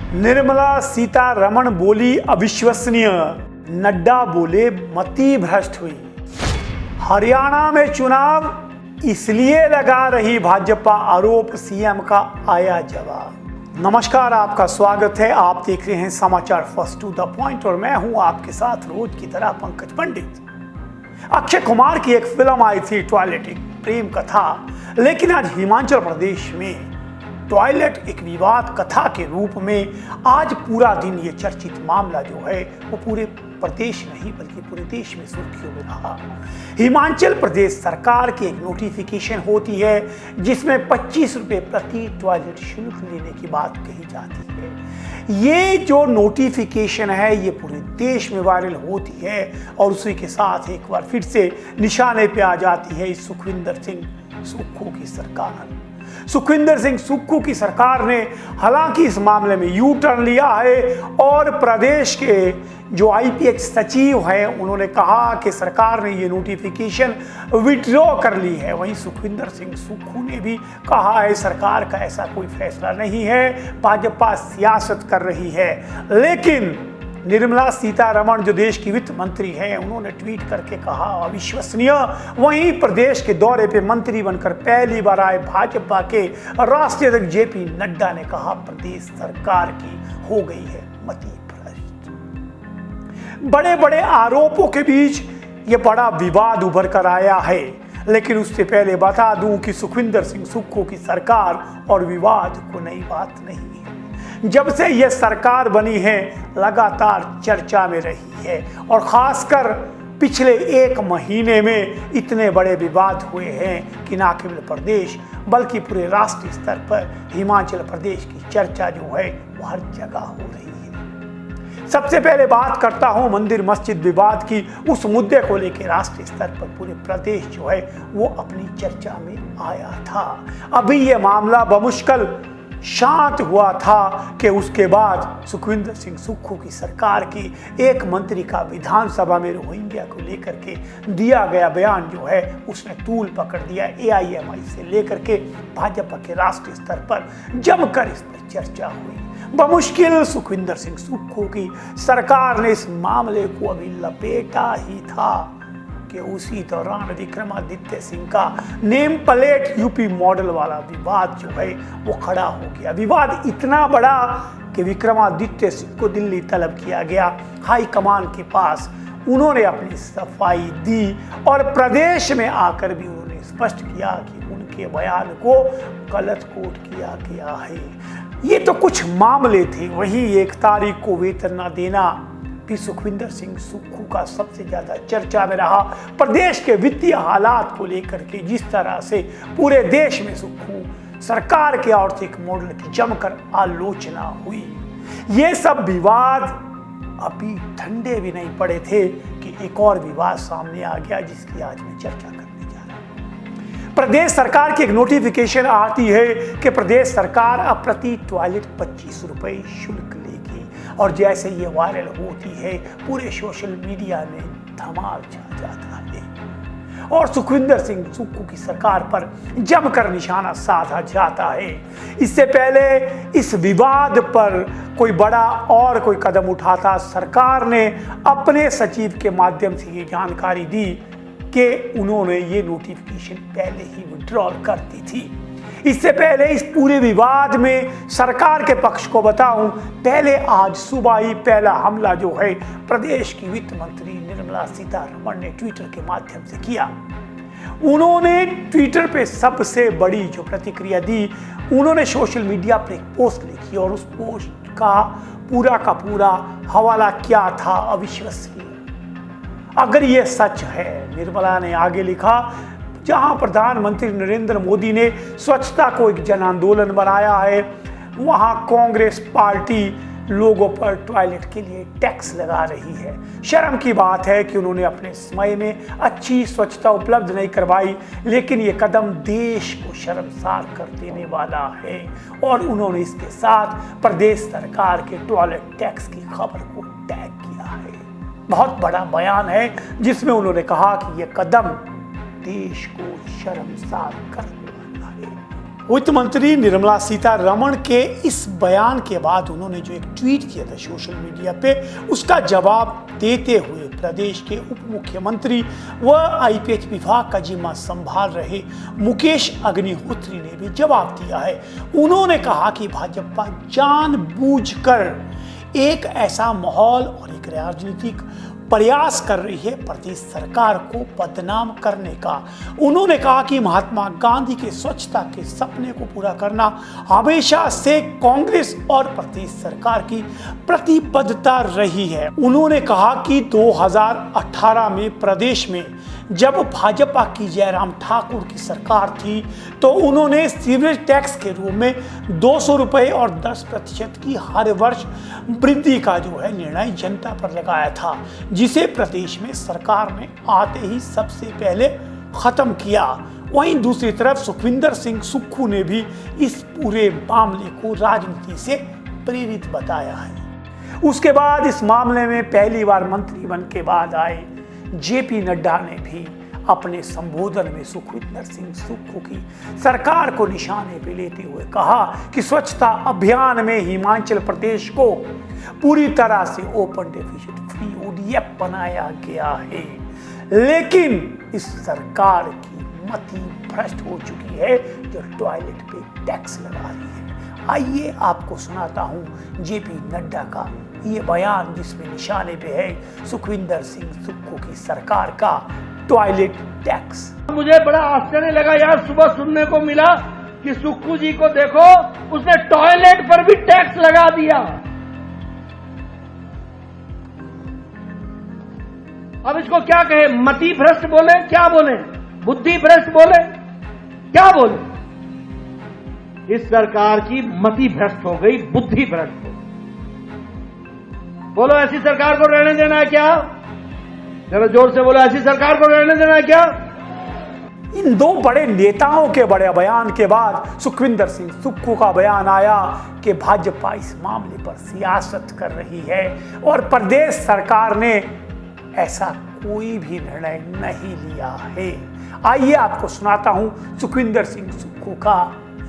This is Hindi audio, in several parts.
निर्मला सीतारमण बोली अविश्वसनीय, नड्डा बोले मति भ्रष्ट हुई। हरियाणा में चुनाव इसलिए लगा रही भाजपा, आरोप सीएम का आया जवाब। नमस्कार, आपका स्वागत है। आप देख रहे हैं समाचार फर्स्ट टू द पॉइंट और मैं हूं आपके साथ रोज की तरह पंकज पंडित। अक्षय कुमार की एक फिल्म आई थी टॉयलेट, एक प्रेम कथा, लेकिन आज हिमाचल प्रदेश में टॉयलेट एक विवाद कथा के रूप में आज पूरा दिन ये चर्चित मामला जो है वो पूरे प्रदेश नहीं बल्कि पूरे देश में सुर्खियों में रहा। हिमाचल प्रदेश सरकार की एक नोटिफिकेशन होती है जिसमें 25 रुपये प्रति टॉयलेट शुल्क लेने की बात कही जाती है। ये जो नोटिफिकेशन है ये पूरे देश में वायरल होती है और उसी के साथ एक बार फिर से निशाने पे आ जाती है सुखविंदर सिंह सुक्खू की सरकार। सुखविंदर सिंह सुक्खू की सरकार ने हालांकि इस मामले में यू टर्न लिया है और प्रदेश के जो आईपीएच सचिव हैं उन्होंने कहा कि सरकार ने ये नोटिफिकेशन विड्रॉ कर ली है। वहीं सुखविंदर सिंह सुक्खू ने भी कहा है सरकार का ऐसा कोई फैसला नहीं है, भाजपा सियासत कर रही है। लेकिन निर्मला सीतारमण जो देश की वित्त मंत्री हैं उन्होंने ट्वीट करके कहा अविश्वसनीय। वहीं प्रदेश के दौरे पे मंत्री बनकर पहली बार आए भाजपा के राष्ट्रीय अध्यक्ष जेपी नड्डा ने कहा प्रदेश सरकार की हो गई है मति भ्रष्ट। बड़े बड़े आरोपों के बीच ये बड़ा विवाद उभर कर आया है, लेकिन उससे पहले बता दूं कि सुखविंदर सिंह सुक्खू की सरकार और विवाद को नई बात नहीं है। जब से यह सरकार बनी है लगातार चर्चा में रही है और खासकर पिछले एक महीने में इतने बड़े विवाद हुए हैं कि न केवल प्रदेश बल्कि पूरे राष्ट्रीय स्तर पर हिमाचल प्रदेश की चर्चा जो है वो हर जगह हो रही है। सबसे पहले बात करता हूं मंदिर मस्जिद विवाद की। उस मुद्दे को लेकर राष्ट्रीय स्तर पर पूरे प्रदेश जो है वो अपनी चर्चा में आया था। अभी ये मामला बमुश्किल शांत हुआ था कि उसके बाद सुखविंदर सिंह सुक्खू की सरकार की एक मंत्री का विधानसभा में रोहिंग्या को लेकर के दिया गया बयान जो है उसने तूल पकड़ दिया। एआईएमआई से लेकर के भाजपा के राष्ट्रीय स्तर पर जमकर इस पर चर्चा हुई। बमुश्किल सुखविंदर सिंह सुक्खू की सरकार ने इस मामले को अभी लपेटा ही था कि उसी दौरान विक्रमादित्य सिंह का नेम प्लेट यूपी मॉडल वाला विवाद जो है वो खड़ा हो गया। विवाद इतना बड़ा कि विक्रमादित्य सिंह को दिल्ली तलब किया गया हाई कमान के पास। उन्होंने अपनी सफाई दी और प्रदेश में आकर भी उन्होंने स्पष्ट किया कि उनके बयान को गलत कोट किया गया है। ये तो कुछ मामले थे। वहीं 1 तारीख को वेतन न देना भी सुखविंदर सिंह सुक्खू का सबसे ज्यादा चर्चा में रहा। प्रदेश के वित्तीय हालात को लेकर के जिस तरह से पूरे देश में सुक्खू सरकार के आर्थिक मॉडल की जमकर आलोचना हुई, ये सब विवाद अभी ठंडे भी नहीं पड़े थे कि एक और विवाद सामने आ गया जिसकी आज मैं चर्चा करने जा रहा हूं। प्रदेश सरकार की एक नोटिफिकेशन आती है कि प्रदेश सरकार अब प्रति टॉयलेट 25 रुपये शुल्क लेगी और जैसे ये वायरल होती है पूरे सोशल मीडिया में धमाल छा जाता है और सुखविंदर सिंह सुक्खू की सरकार पर जमकर निशाना साधा जाता है। इससे पहले इस विवाद पर कोई बड़ा और कोई कदम उठाता सरकार ने अपने सचिव के माध्यम से ये जानकारी दी कि उन्होंने ये नोटिफिकेशन पहले ही विड्रॉ कर दी थी। इससे पहले इस पूरे विवाद में सरकार के पक्ष को बताऊं, पहले आज सुबह ही पहला हमला जो है प्रदेश की वित्त मंत्री निर्मला सीतारमण ने ट्विटर के माध्यम से किया। उन्होंने ट्विटर पे सबसे बड़ी जो प्रतिक्रिया दी, उन्होंने सोशल मीडिया पर एक पोस्ट लिखी और उस पोस्ट का पूरा हवाला क्या था, अविश्वसनीय। अगर ये सच है, निर्मला ने आगे लिखा, जहां प्रधानमंत्री नरेंद्र मोदी ने स्वच्छता को एक जन आंदोलन बनाया है वहां कांग्रेस पार्टी लोगों पर टॉयलेट के लिए टैक्स लगा रही है। शर्म की बात है कि उन्होंने अपने समय में अच्छी स्वच्छता उपलब्ध नहीं करवाई, लेकिन ये कदम देश को शर्मसार कर देने वाला है और उन्होंने इसके साथ प्रदेश सरकार के टॉयलेट टैक्स की खबर को टैग किया है। बहुत बड़ा बयान है जिसमें उन्होंने कहा कि यह कदम देश को शर्मसार करने वाला है। वित्त मंत्री निर्मला सीतारमण के इस बयान के बाद उन्होंने जो एक ट्वीट किया था सोशल मीडिया पे, उसका जवाब देते हुए प्रदेश के उप मुख्यमंत्री व आईपीएच विभाग का जिम्मा संभाल रहे मुकेश अग्निहोत्री ने भी जवाब दिया है। उन्होंने कहा कि भाजपा जानबूझकर एक ऐसा माहौल और एक राजनीतिक प्रयास कर रही है प्रदेश सरकार को बदनाम करने का। उन्होंने कहा कि महात्मा गांधी के स्वच्छता के सपने को पूरा करना हमेशा से कांग्रेस और प्रदेश सरकार की प्रतिबद्धता रही है। उन्होंने कहा कि 2018 में प्रदेश में जब भाजपा की जयराम ठाकुर की सरकार थी तो उन्होंने सीवरेज टैक्स के रूप में 200 रुपये और 10% की हर वर्ष वृद्धि का जो है निर्णय जनता पर लगाया था, जिसे प्रदेश में सरकार ने आते ही सबसे पहले खत्म किया। वहीं दूसरी तरफ सुखविंदर सिंह सुक्खू ने भी इस पूरे मामले को राजनीति से प्रेरित बताया है। उसके बाद इस मामले में पहली बार मंत्री बन के बाद आए जेपी नड्डा ने भी अपने संबोधन में सुखविंदर सिंह सुक्खू की सरकार को निशाने पे लेते हुए कहा कि स्वच्छता अभियान में हिमाचल प्रदेश को पूरी तरह से ओपन डेफिसिट फ्री ओडीएफ बनाया गया है, लेकिन इस सरकार की मति भ्रष्ट हो चुकी है जो टॉयलेट पे टैक्स लगा रही है। आइए आपको सुनाता हूं जेपी नड्डा का ये बयान, जिसमें निशाने पे है सुखविंदर सिंह सुक्खू की सरकार का टॉयलेट टैक्स। मुझे बड़ा आश्चर्य लगा यार, सुबह सुनने को मिला कि सुक्खू जी को देखो उसने टॉयलेट पर भी टैक्स लगा दिया। अब इसको क्या कहे, मति भ्रष्ट बोले, क्या बोले, बुद्धि भ्रष्ट बोले, क्या बोले? इस सरकार की मति भ्रष्ट हो गई, बुद्धि भ्रष्ट हो। बोलो ऐसी सरकार को रहने देना है क्या? जरा जोर से बोलो, ऐसी सरकार को रहने देना है क्या? इन दो बड़े नेताओं के बड़े बयान के बाद सुखविंदर सिंह सुक्खू का बयान आया कि भाजपा इस मामले पर सियासत कर रही है और प्रदेश सरकार ने ऐसा कोई भी निर्णय नहीं लिया है। आइए आपको सुनाता हूं सुखविंदर सिंह सुक्खू का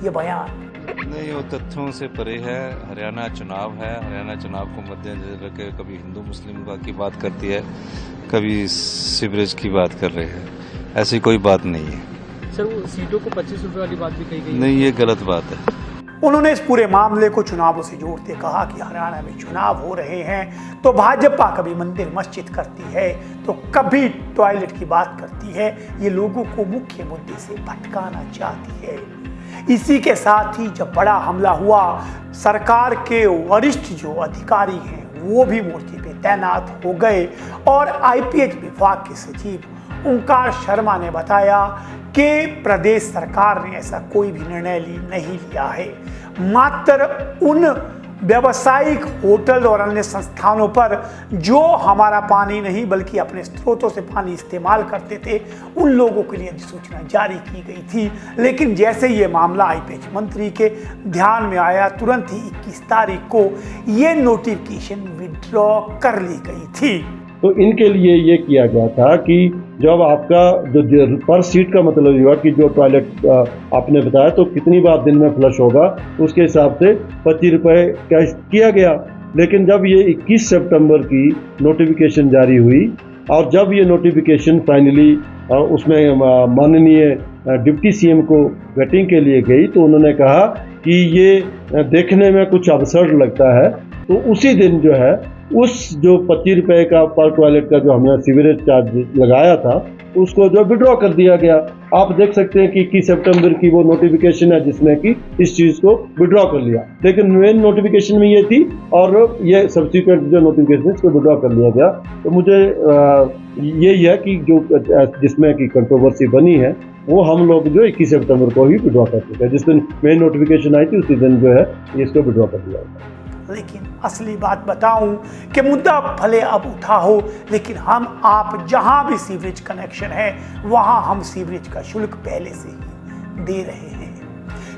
ये बयान। नहीं, वो तथ्यों से परे है। हरियाणा चुनाव है, हरियाणा चुनाव को मद्देनजर रखे कभी हिंदू मुस्लिम की बात करती है, कभी सीवरेज की बात कर रहे हैं। ऐसी कोई बात नहीं है सर। वो सीटों को 25 रुपए वाली बात भी कही गई नहीं, ये गलत बात है। उन्होंने इस पूरे मामले को चुनावों से जोड़ते कहा कि हरियाणा में चुनाव हो रहे हैं तो भाजपा कभी मंदिर मस्जिद करती है तो कभी टॉयलेट की बात करती है। ये लोगों को मुख्य मुद्दे से भटकाना चाहती है। इसी के साथ ही जब बड़ा हमला हुआ, सरकार के वरिष्ठ जो अधिकारी हैं वो भी मोर्चे पे तैनात हो गए और आईपीएच विभाग के सचिव ओंकार शर्मा ने बताया कि प्रदेश सरकार ने ऐसा कोई भी निर्णय नहीं लिया है। मात्र उन व्यावसायिक होटल और अन्य संस्थानों पर जो हमारा पानी नहीं बल्कि अपने स्रोतों से पानी इस्तेमाल करते थे, उन लोगों के लिए अधिसूचना जारी की गई थी। लेकिन जैसे ये मामला आईपीएच मंत्री के ध्यान में आया, तुरंत ही 21 तारीख को ये नोटिफिकेशन विड्रॉ कर ली गई थी। तो इनके लिए ये किया गया था कि जब आपका जो पर सीट का मतलब ये हुआ कि जो टॉयलेट आपने बताया तो कितनी बार दिन में फ्लश होगा, उसके हिसाब से 25 रुपये कैश किया गया। लेकिन जब ये 21 सितंबर की नोटिफिकेशन जारी हुई और जब ये नोटिफिकेशन फाइनली उसमें माननीय डिप्टी सीएम को वेटिंग के लिए गई तो उन्होंने कहा कि ये देखने में कुछ अबसर्ड लगता है। तो उसी दिन जो है उस जो 25 रुपये का पर टॉयलेट का जो हमने सीवरेज चार्ज लगाया था उसको जो विड्रॉ कर दिया गया। आप देख सकते हैं कि 21 सितंबर की वो नोटिफिकेशन है जिसमें कि इस चीज़ को विड्रॉ कर लिया। लेकिन मेन नोटिफिकेशन में ये थी और ये सब्सिक्वेंट जो नोटिफिकेशन इसको विड्रॉ कर लिया गया। तो मुझे यही है कि जो जिसमें कि कंट्रोवर्सी बनी है वो हम लोग जो 21 सितंबर को ही विड्रॉ कर चुके हैं। जिस दिन मेन नोटिफिकेशन आई थी उसी दिन जो है इसको विड्रॉ कर दिया गया। लेकिन असली बात बताऊं कि मुद्दा भले अब उठा हो, लेकिन हम आप जहां भी सीवरेज कनेक्शन है वहां हम सीवरेज का शुल्क पहले से ही दे रहे हैं,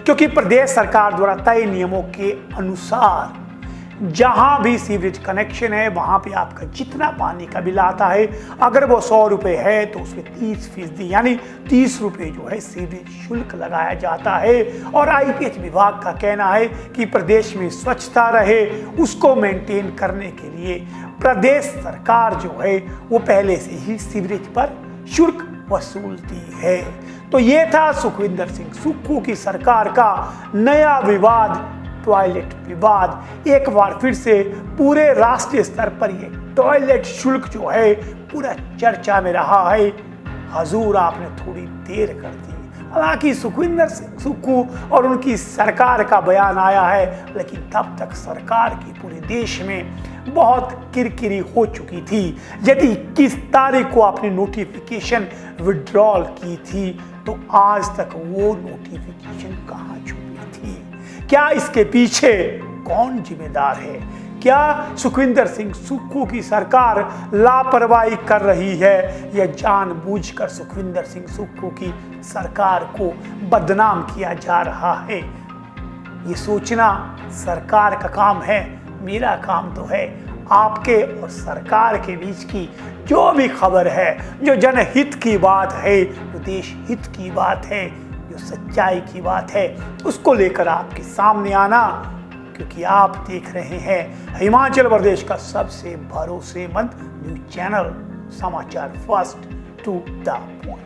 क्योंकि प्रदेश सरकार द्वारा तय नियमों के अनुसार जहां भी सीवरेज कनेक्शन है वहां पे आपका जितना पानी का बिल आता है, अगर वो 100 रुपये है तो उसमें 30% यानी 30 रुपये जो है सीवरेज शुल्क लगाया जाता है। और आईपीएच विभाग का कहना है कि प्रदेश में स्वच्छता रहे, उसको मेंटेन करने के लिए प्रदेश सरकार जो है वो पहले से ही सीवरेज पर शुल्क वसूलती है। तो ये था सुखविंदर सिंह सुक्खू की सरकार का नया विवाद, टॉयलेट विवाद। एक बार फिर से पूरे राष्ट्रीय स्तर पर ये टॉयलेट शुल्क जो है पूरा चर्चा में रहा है। हजूर आपने थोड़ी देर कर दी। हालांकि सुखविंदर सिंह सुक्खू और उनकी सरकार का बयान आया है, लेकिन तब तक सरकार की पूरे देश में बहुत किरकिरी हो चुकी थी। यदि 21 तारीख को आपने नोटिफिकेशन विड्रॉल की थी तो आज तक वो नोटिफिकेशन कहाँ छुपी थी? क्या इसके पीछे कौन जिम्मेदार है? क्या सुखविंदर सिंह सुक्खू की सरकार लापरवाही कर रही है या जानबूझकर सुखविंदर सिंह सुक्खू की सरकार को बदनाम किया जा रहा है? ये सोचना सरकार का काम है, मेरा काम तो है आपके और सरकार के बीच की जो भी खबर है, जो जनहित की बात है, जो देश हित की बात है, जो सच्चाई की बात है, उसको लेकर आपके सामने आना। क्योंकि आप देख रहे हैं हिमाचल प्रदेश का सबसे भरोसेमंद न्यूज चैनल समाचार फर्स्ट टू द पॉइंट।